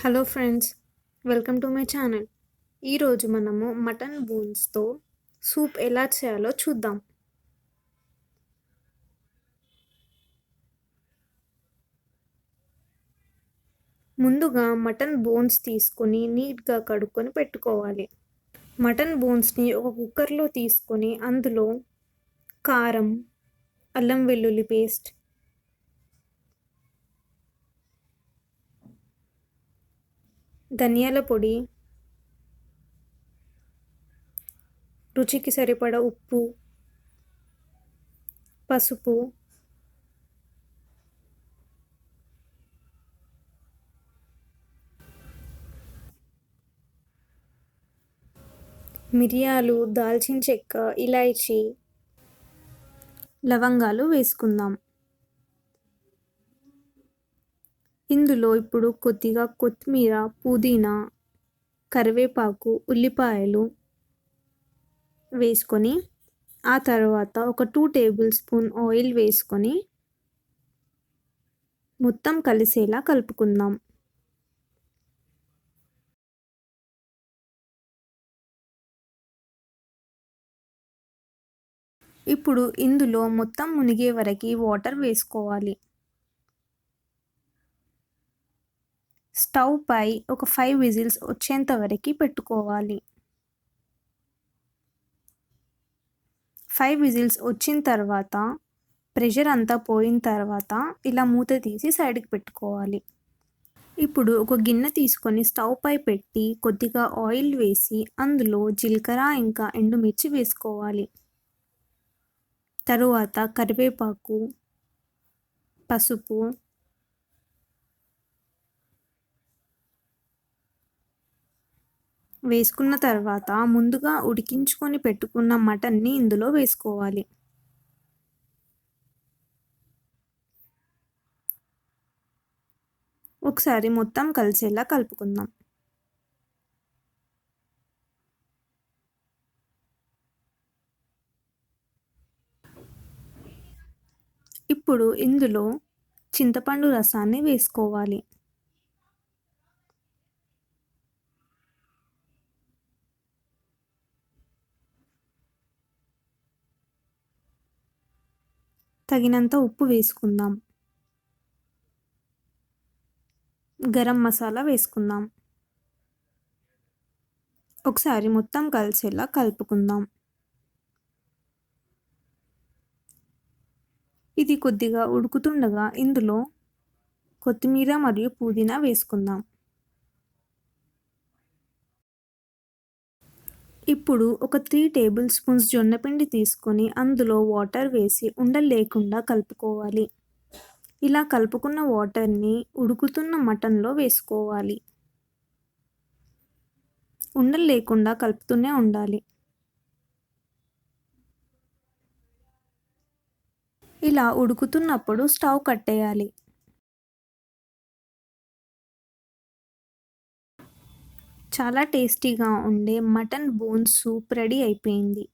Hello friends, welcome to my channel. ఈరోజు మనము mutton బోన్స్తో soup ఎలా చేయాలో చూద్దాం. ముందుగా మటన్ బోన్స్ తీసుకొని నీట్గా కడుక్కొని పెట్టుకోవాలి. మటన్ బోన్స్ని ఒక కుక్కర్లో తీసుకొని అందులో కారం, అల్లం వెల్లుల్లి పేస్ట్, ధనియాల పొడి, రుచికి సరిపడ ఉప్పు, పసుపు, మిరియాలు, దాల్చిన చెక్క, ఇలాచీ, లవంగాలు వేసుకుందాం. ఇందులో ఇప్పుడు కొద్దిగా కొత్తిమీర, పుదీనా, కరివేపాకు, ఉల్లిపాయలు వేసుకొని ఆ తర్వాత ఒక 2 టేబుల్ స్పూన్ ఆయిల్ వేసుకొని మొత్తం కలిసేలా కలుపుకుందాం. ఇప్పుడు ఇందులో మొత్తం మునిగే వరకు వాటర్ వేసుకోవాలి. స్టవ్ పై ఒక 5 విజిల్స్ వచ్చేంత వరకు పెట్టుకోవాలి. 5 విజిల్స్ వచ్చిన తర్వాత ప్రెషర్ అంతా పోయిన తర్వాత ఇలా మూత తీసి సైడ్కి పెట్టుకోవాలి. ఇప్పుడు ఒక గిన్నె తీసుకొని స్టవ్ పై పెట్టి కొద్దిగా ఆయిల్ వేసి అందులో జీలకర్ర ఇంకా ఎండుమిర్చి వేసుకోవాలి. తరువాత కరివేపాకు, పసుపు, వేసుకున్న తర్వాత ముందుగా ఉడికించుకొని పెట్టుకున్న మటన్ని ఇందులో వేసుకోవాలి. ఒకసారి మొత్తం కలిసేలా కలుపుకుందాం. ఇప్పుడు ఇందులో చింతపండు రసాన్ని వేసుకోవాలి. తగినంత ఉప్పు వేసుకుందాం. గరం మసాలా వేసుకుందాం. ఒకసారి మొత్తం కలిసేలా కలుపుకుందాం. ఇది కొద్దిగా ఉడుకుతుండగా ఇందులో కొత్తిమీర మరియు పుదీనా వేసుకుందాం. ఇప్పుడు ఒక 3 టేబుల్ స్పూన్స్ జొన్నపిండి తీసుకొని అందులో వాటర్ వేసి ఉండలు లేకుండా కలుపుకోవాలి. ఇలా కలుపుకున్న వాటర్ని ఉడుకుతున్న మటన్లో వేసుకోవాలి. ఉండలు లేకుండా కలుపుతూనే ఉండాలి. ఇలా ఉడుకుతున్నప్పుడు స్టవ్ కట్టేయాలి. చాలా టేస్టీగా ఉండే మటన్ బోన్ సూప్ రెడీ అయిపోయింది.